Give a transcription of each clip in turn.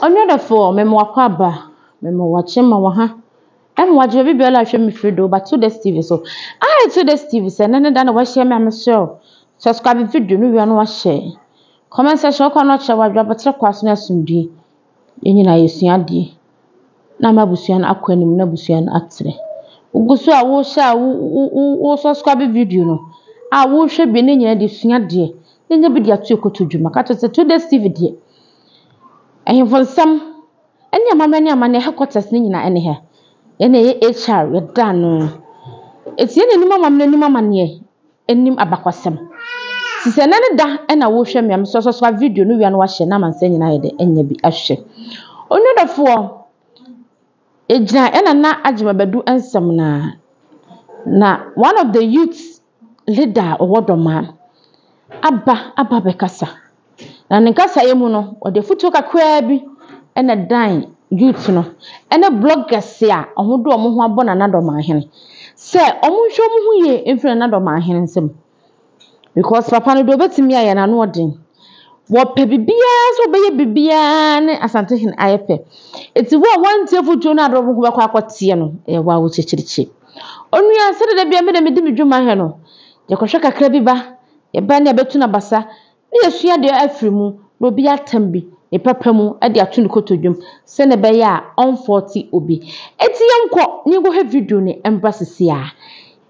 Onye da for me mo akwaba me mo wache ma wa ha em waje bi bela hwe me fredo but to the TV so I to the TV say nene da na wa share me am so subscribe video no wi no wa share comment section ko no che wa dwa betre kwaso na sumdie enyina yesua de na mabusua na akwanim na busua na atre ugusu a wo sha wo subscribe video no a wo hwe bi ne nyina de sua de nya bi de atu ekotodwuma ka to the TV de ehimfonsam enya mamani amane headquarters ni nyina ene he ene HR yeda no etie ne nima mamne nima mane enim abakwasem sise nane da ena wo hwe me am so video no wi an wa hye na manse nyina yede enya bi ahwe onodofo ejina ena na agima badu ensem na one of the youth leader owodoma aba bekasa na nkasa yemu no ode futu kakra bi ena dan youth no ena bloggers a ohodo omo ho abona na do mahene se omo hwo mo hu ye enfre na do mahene nsem because papa no do betimi aye na no odin wo pe bibia so beye bibia ne asante hin ayepe eti wo wante futu na do mo ho bekwa akotie no e wa wo chechiriche onua se de bia me de medi midwuma he no je kohwe kakra bi ba ye ba ne betu na basa ne yesua de afrimu no bi atambi e papamu e de atu ne kotodwum se ne be ya on 40 obi eti yemko ni go he video ne embassy a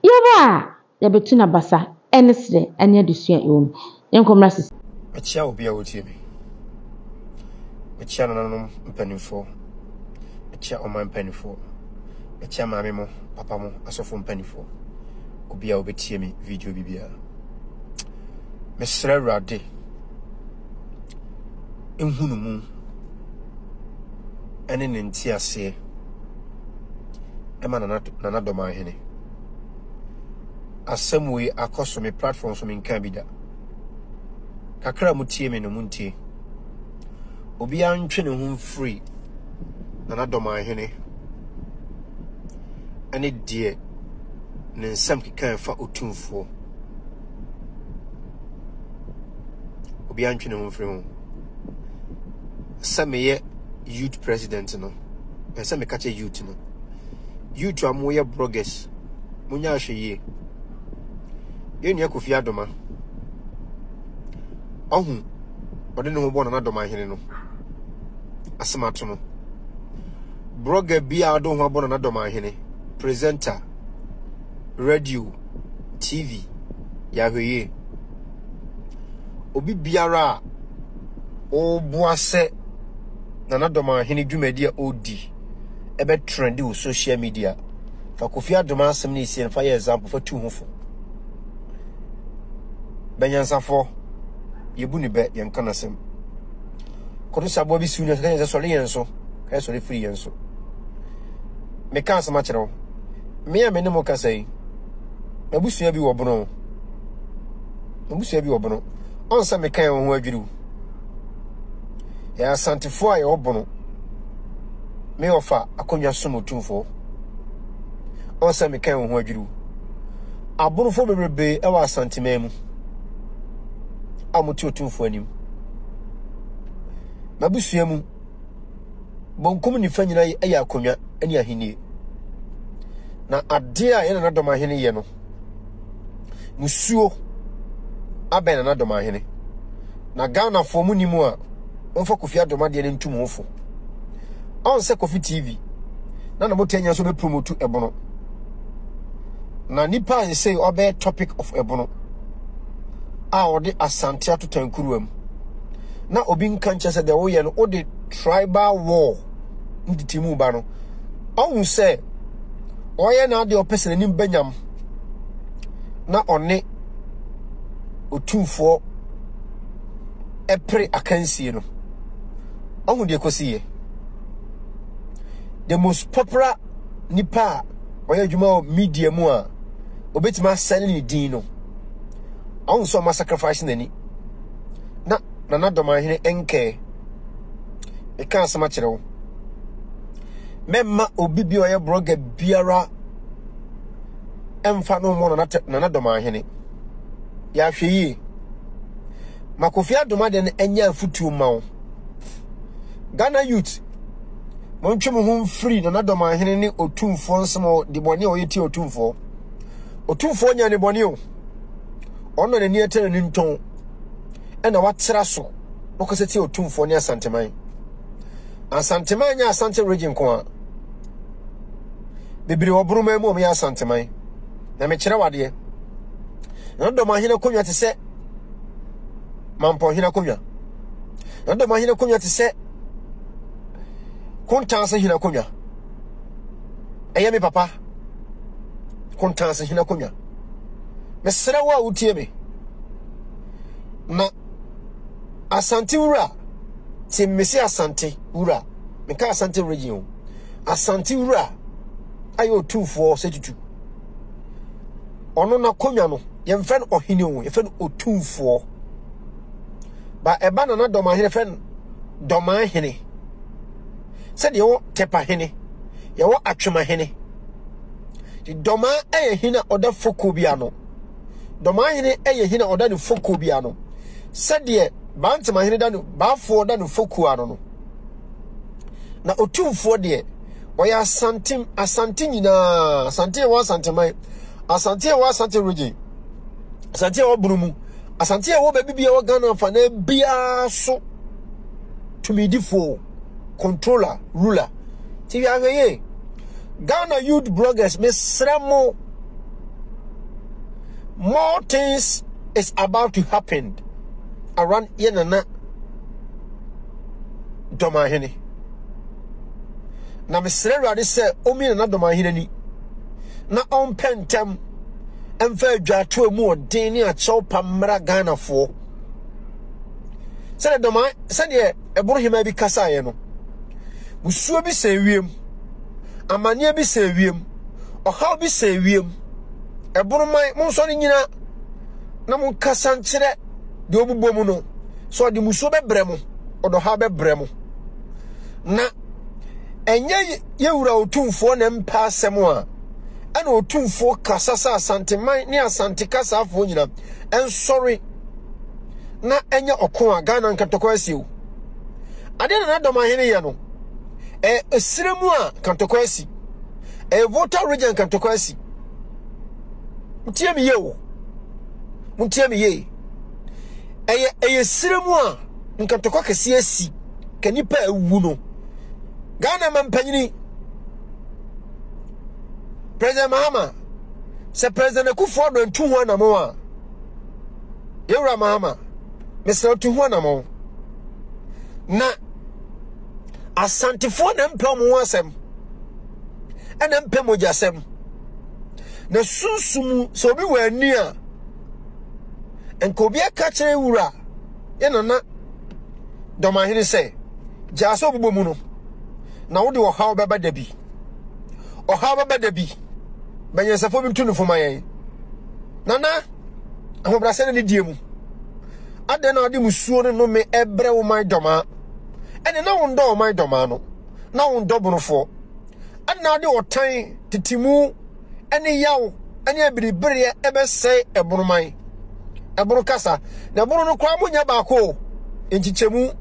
ye ba ye betu na basa enesre ene de sua ewom yemko mrasisi achia obi a wotie me achia nanom mpanimfo achia oman mpanimfo achia maame mo papa mo asofo mpanimfo obi a obetie me video bibia mesra rade enhunu mu ene ne ntiase ema na doma hene asemwe akoso me platform so me nka bida kakra mutie me no muntie obi antwe ne ho free na doma hene ene die ne nsam kika fa otumfo obi antwe ne ho free ho sameye youth president no pese me kache youth no youth amoye bloggers munya hweye yenu Kofi Adoma ohun ode ne ho bona na Adoma hene no asemato no blogger bia ado ho bona na Adoma hene presenter radio TV ya hweye obi biara o boase na Adoma hene dwumadi a odi ebe trendy o social media fa Kofi Adoma asem ne isi fa example fa tu hofo benyansafo yebu ni be yenka nasem kodo sabo bi sunu ka yenso sole yenso ka sole free yenso me kan sama kire wo me a me ne mo ka sai abusua bi wo bono onsa me kan wo ho adwiri ya santifo aye obono me ofa akonwa somotumfo onsa me kan wo ho adwiri aborofo bebrebe e wa santimemu amuti otumfo anim mabusua mu bonkum ni fanyina aye akonwa ani ahenie na ade a ye na Adoma hene ye no musuo aben na Adoma hene na Ghana fo mu nimu a onfa Kofi Adoma de ne ntum hofo on se Kofi TV na motenya so be promote ebono na nipa en say obe topic of ebono a ode asante atotankuruam na obi nka nche se de wo ye no ode tribal war nditimu ba no on say oye na de opese nim banyam na one otumfo epre akansie no ohun de kosiye the most popular nipa oye adwuma media mu a obetima sell ni din no ohun so ma sacrifice nani na Adoma hene enke e kan sama kire wo memma obi bi oye blogger biara emfa no mo na Adoma hene ya hweyi makofi Adoma de enya futu mawo Ghana youth montwe mo hom free na doma hene ne otumfo nsemo de bone o yeti otumfo nya ne bone o ono ne ni etere ni nton e na watera so no koseti otumfo ne asanteman nya asante region ko a bibiri obruma mu o me asanteman na me kire wade na doma hene konwa te se mampo hene konwa na doma hene konwa te se kontanse hina konwa eye me papa kontanse hina konwa mesere wa utie me na asante wura ti mesi asante wura me ka asante region asante wura ayo tufo setutu ono na konwa no ye mfa no ohine o ye fa no otufo ba eba na doma hene fa doma hene said yo tepa hene yo atwema hene di doma eye hina oda foko bia no doma hene eye hina oda ne foko bia no said ye bantama hene da no bafo da no foko ano no na otumfo de oya asante nyina asante wa asante mai asante wa asante region asante wa burumu asante wa bibia wa Ghana fa na bia so tumidifo controller ruler TV agaye Ghana youth bloggers mesramo more things is about to happen around yenana doma hene na mesrero ade se omi na doma hene ni na on pentem emfa adwato mu odin ni a chopa mra Ghana fo se doma se de eboro hima bi kasa ye no musuo bi se wiem amane bi se wiem ohaw bi se wiem eboro man mo so ni nyina na mo kasa nkire de obubbo mu no so de musuo bebre mo odo ha bebre mo na enye yewura otumfo na mpa asem a ana otumfo kasa sa asante man ni asante kasa afo nyina sorry na enye okon a Ghana nkatoko asiu ade na doma hene ye no esiremu a kantoko asi voter region kantoko asi mtie me ye wo mtie me ye eye siremu a nkantoko kesi asi kanipa ewu no Ghana mampanyini President Mahama se President Akufo-Addo ntu ho na mo a yewura Mahama Mr. tu ho na mo na asantifo na mpem ho asem ena mpem ogasem na sunsumu so bi wani a enko bi aka kire wura ye nana doma hene se jaso obubo mu no na wode wo hawo beba dabi o hawo beba dabi banyesafo bi ntunu fo mayen nana ahobrase ne die mu ade na ade musuo no me ebre wo man doma ene na wondo wo man doma no na wondo bonofo ade na ade otan titimu ene yawo ene abiribire ebese ebono man ebono kasa na ebono no kwa munya baako enchichemu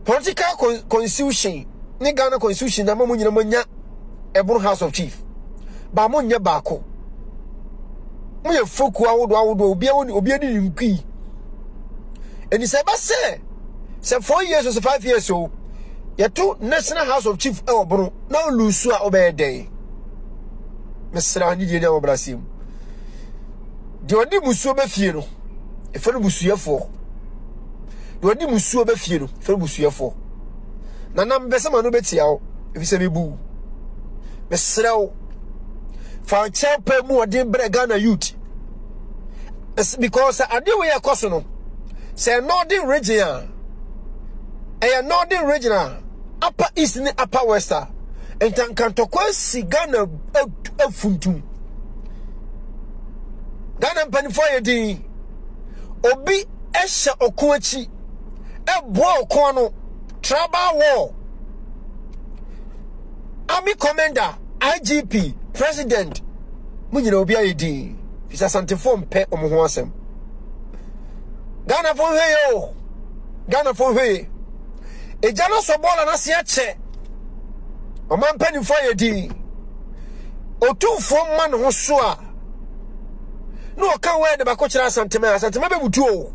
political constitution ni Ghana constitution na mamunyina munya ebono House of Chief ba munya baako muye foku awodo obi adi nkui eni se ba se 4 years or 5 years so yeto National House of Chief e obono na lusu a obede mesra ni die na obrasim de odi musuo be fie no e fa no busuefo de odi musuo be fie no fa busuefo na nam besema no betia o e fi se bebu mesra o fa chepe mu odin bre Ghana youth because ade we yakoso no say northern region northern region upper east ni upper west entankantokwa si Ghana afuntum Ghana mpanifo yedi obi ehye okon achi ebo okon no tribal war army commander IGP president munyina obi ayedi fisa santifo mpe omo ho asem Ghana fo heyo Ghana for hwe e jano so bola na se ache o man pani fo yedi otufo man ho so a no ka we de ba ko kira asantema be butu o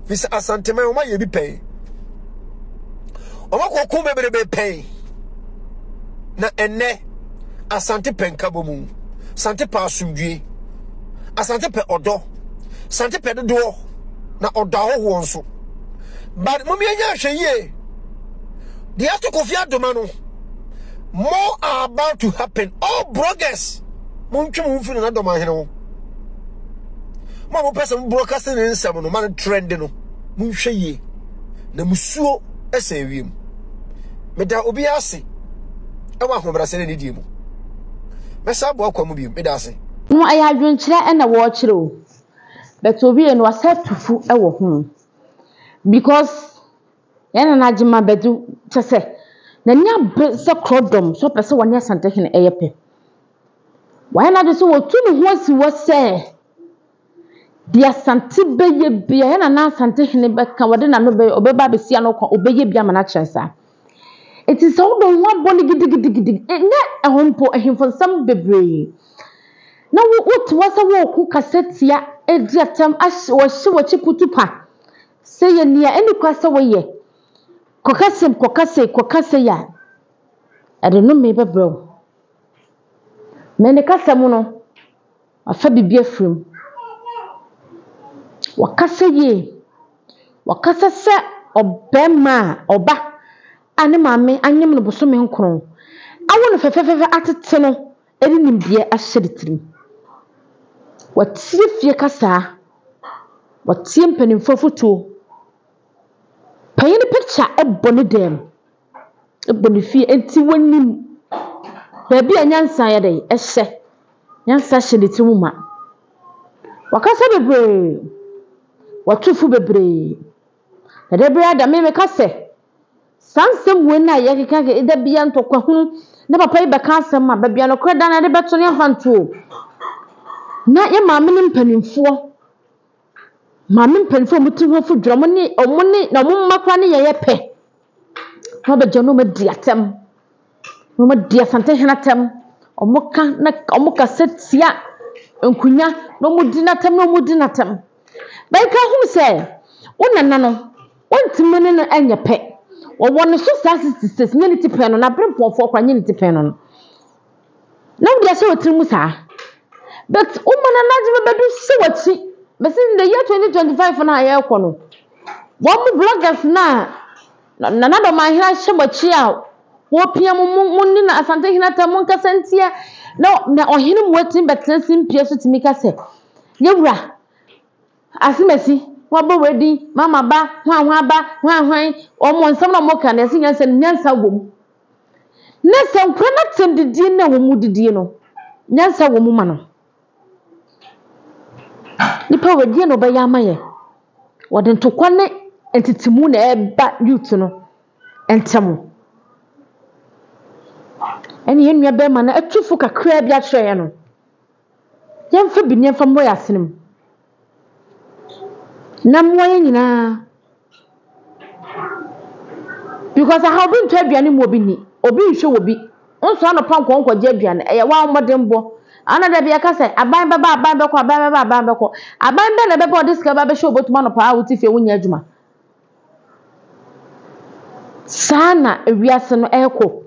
fis asantema o ma ye bi pay o ma ko ku be pay na enne asante penka bomu sante pa asumdue asante pe odo sante pe dodo na odo ho nso but mommy anya hweye the Kofi Adomano more are about to happen. All bloggers montwe mo fi na doma hene ho mo person broadcasting in some no man trend no monhweye na musuo esa wiem meda obi ase e wa ho brase ne die mu mesa bo akwa mu bi meda ase no aya adwenkyere na wo kyere o but obi e no asatufu e wo ho because yana na jima bedu chese na nya se krodom so pese woni asante hene eyepe wa na de so wotu ne ho asi wo se dia asante beye bia yana na asante hene beka wode na no be obeba besia no kwa obeye bia mana kyeresa it is all the one body gidigidi na ehompo ehimfo sam bebre na wotu wasa wo ku kasetia ediatam ahye wo hye wo chiputupa se ye nia eni kwasa wo ye kokase ya ade no me bebrew me ne kasa mu no afa bibia frim wakase ye wakase se obema oba ane maame anyem no bosome nkron awo no fefefefe atete no eri nimbie ahyedetrim watie fie kasa watie mpanimfo foto payini picture ebone dem ebone fie enti wanim baby anyansa ya dey ehye nyansa hyedetrim ma wakasa bebre watufu bebre na debre adame me kase sansem we na ye keka ke ida bia ntokwa hunu na papa ibe ka asem ma babia no kreda na de beto ne fanto na ye maame ne mpanimfo mutu ho fu drum ni omuni na mummakwa ne ye pe no be jano me diatem no me dia sante henatem omuka na omuka setia enkunya no mudinatem baika hu se wonana no wontimene no anya pe won so statistics nyeni tipe no na brempofo kwa nyeni tipe no na wudi ase wotrimu sa but umana najime bedu se wati but in the year 2025 na ya ekono one bloggers na do ma hira hyebachi a wo pia munni na asante hina ta mun kasantia na ohini mu wetin betensin pia so timika se yewura asimesi wabo wedi mama ba hwan ba hwan omo nsam na moka na sinyansa nyansa wom nesa nkra na tendidi na wo mu didie no nyansa wom ma no nipa wedi no ba yamaye wode ntokwane entitimu na eba youth no entamo eni yenua be ma na atufu kakra bia kyerɛ no yemfa bi nyemfa mo yasenem na moye nyina because I have been to aduane mu obi ni obi nhwe obi nso ano panko nkwaje aduane eye wa modembo ana da bia ka say aban beba aban beko aban be na beba diska ba be show botuma no pa wuti fie wunya adwuma sana ewiase no eko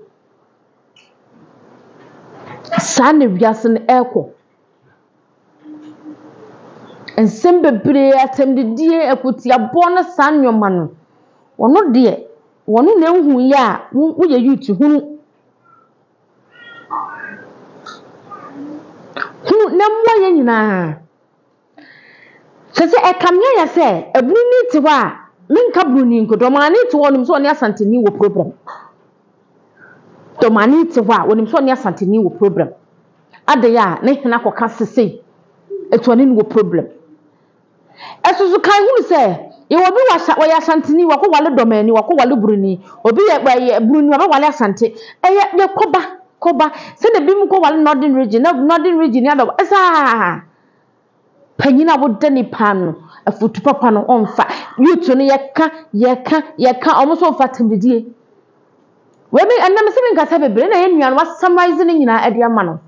ensem bebre atem didie akutia bona sanwoma no wono de wono na hu ya wo ye youth hunu na moye nyina sese ekamya ya se ebruni ti wa minka bruni nkodo mani ti wonum so ne asanteni wo program to mani ti wa wonum so ne asanteni wo program ade ya ne hena koka sese etwani wo problem esusu kan hu se ye obi wa ya asanteni wa ko wale domani wa ko wale bruni obi ye bruni wa wale asante ye koba se ne bi mu ko wale northern region ya do esa panyina wo dani pano afutu papa no onfa youth no yeka omo so fa timdidie we be anam se bin kasa bebre na ye nuan wa summarize ni nyina ade ama no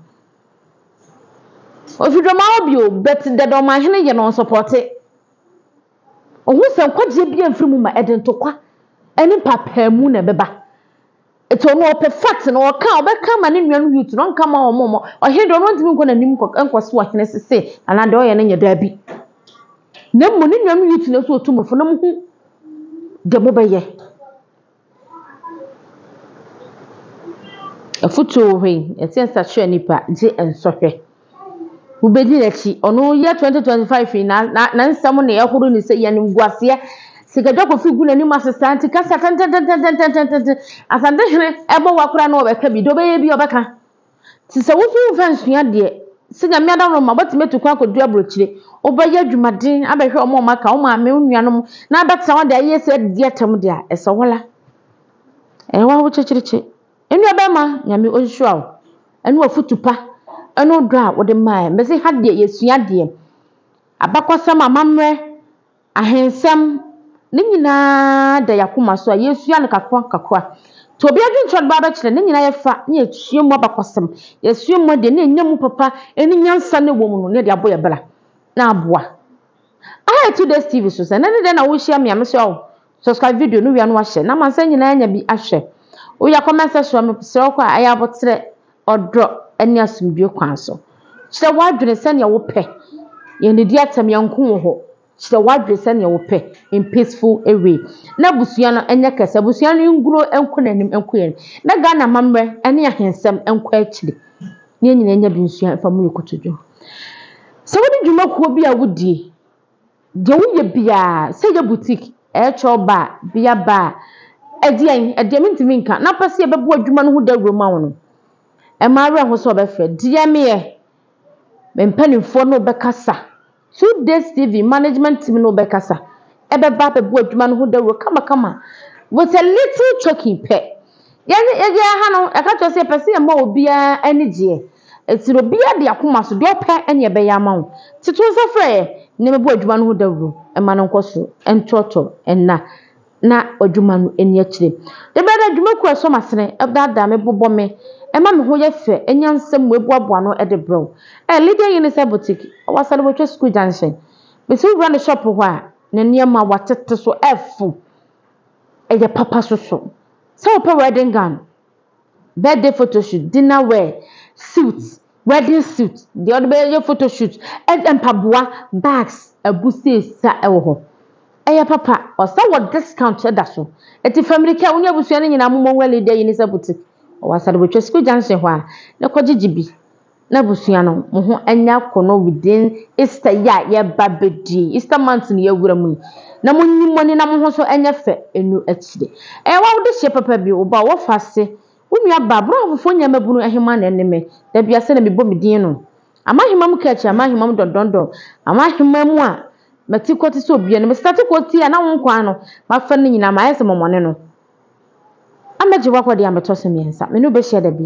ofido ma obio bet de do ma hene ye no support ohu se kwaje bia mfiri ma ede ntokwa eni papa mu na beba eto no perfect no ka obeka ma ne nuan youth no nka ma omo ohedo no ntimi nko na nim nkoso ohene sese anade oye ne nyeda bi na mo ne nuan youth no so otumofo na mu de mo beye afutu hwe esensa hwe nipa je ensohwe ubedi lechi ono ye 2025 na nsam na ehuru ni se yanim guase sigajo ko figu na nim assistant kasa tan asante hene ebo wakura na obeka bi do beye bi obeka ti se wufu fansua de siga mi adam ma botime kwa kodu abrochire obeye adwumaden abehwe omo maka o ma me nuanom na abeta won de aye se de atam de a esowola ewa wo chechiriche enu abema nyame onhua enu afutupa enu do a wo de mai mezi hade yesua de abakwasam amamre ahensem ne nyina da yakoma so a yesua ne kakwa to bia dwoncho ba ba kire ne nyina yefa ne yesua mu abakwasam yesua mu de ne nyam papa eni nyansa ne wo mu no ne de aboya bela na aboa today's TV so se ne de na wo hia me amso subscribe video no wi anu ahye na mansa nyina anya bi ahye wo ya comment section me se kwa aya botre odro eni asumdue kwan so kire wadwene se ne wo pe ye ne di atam yanko ho kire wadwene se ne wo pe in peaceful way na busua no enya kasa busua no nguro enko nanim enko yen na Ghana mamre ene ahensem enko akire ne nyina enya bi nsua fa mu yekotodwo se wodi dwuma ko bi a wodie de wo ye bia se ye boutique choba bia ba ede mintimi nka na pase e bebo adwuma no ho da roma wo no e ma re ho so obefre die me mpanimfo no bekasa today's TV management team no bekasa e beba bebo adwuma no ho da ro kama with a little choking pe ye ha no e ka to se pese e ma obia anigye etiro bia de akoma so de ope ene e be ya ma wo tito so frɛ ne mebo adwuma no ho da ro e ma no nkoso entoto enna na adwuma no eni akire de be da adwuma ku eso masene e da me bobɔ me e ma me ho ye fe enyansem mu ebuaboa no e de bro leader unisa boutique wasale bo school junction be so run the shop ho a ne niam a watete so efu e ye papa so so wedding gown birthday photo shoot dinner wear suits wedding suit the other be photo shoot empaboa bags abuse sa e wo ho eye papa o sa what discount e da so eti family care unya busua ne nyina mommo wale dey ni sa boutique o wasale bo school junction ho a ne kogigibi na busua no mo ho anya kono within Easter ya babedi Easter month ni yawura mu na mo nyimo ni na mo ho so anya fe enu akide wa wo de hye papa bi oba wo fase unua ba bro fofo nyama bunu ahema na eneme da bia se na mebɔ medin no amahema mu kachi amahema mu dodondo amahema mu a matikoti so bia no start koti a na wo nkwa no mafa ne nyina ma yese momone no ameje wakɔ de ametɔ se miensa me no be hye da bi